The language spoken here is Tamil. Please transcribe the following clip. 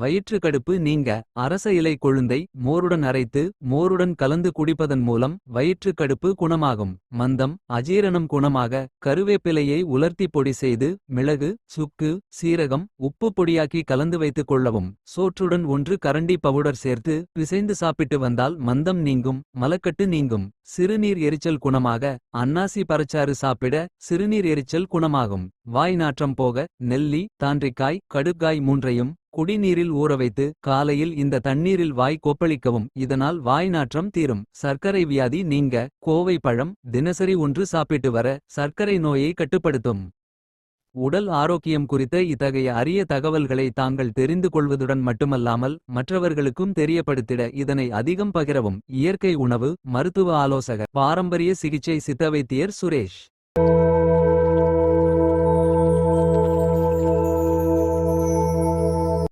வயிற்று கடுப்பு நீங்க அரச இலை கொழுந்தை மோருடன் அரைத்து மோருடன் கலந்து குடிப்பதன் மூலம் வயிற்று கடுப்பு குணமாகும். மந்தம் அஜீரணம் குணமாக கருவேப்பிலையை உலர்த்தி பொடி செய்து மிளகு சுக்கு சீரகம் உப்பு பொடியாக்கி கலந்து வைத்துக் கொள்ளவும். சோற்றுடன் 1 கரண்டி பவுடர் சேர்த்து பிசைந்து சாப்பிட்டு வந்தால் மந்தம் நீங்கும். மலக்கட்டு நீங்கும். சிறுநீர் எரிச்சல் குணமாக அன்னாசி பழச்சாறு சாப்பிட சிறுநீர் எரிச்சல் குணமாகும். வாய் நாற்றம் போக நெல்லி தாண்டிக்காய் கடுக்காய் மூன்றையும் குடிநீரில் ஊறவைத்து காலையில் இந்த தண்ணீரில் வாய் கொப்பளிக்கவும். இதனால் வாய் நாற்றம் தீரும். சர்க்கரை வியாதி நீங்க கோவை பழம் தினசரி 1 சாப்பிட்டு வர சர்க்கரை நோயை கட்டுப்படுத்தும். உடல் ஆரோக்கியம் குறித்த இத்தகைய அரிய தகவல்களை தாங்கள் தெரிந்து கொள்வதுடன் மட்டுமல்லாமல் மற்றவர்களுக்கும் தெரியப்படுத்திட இதனை அதிகம் பகிரவும். இயற்கை உணவு மருத்துவ ஆலோசகர் பாரம்பரிய சிகிச்சை சித்த வைத்தியர் சுரேஷ்.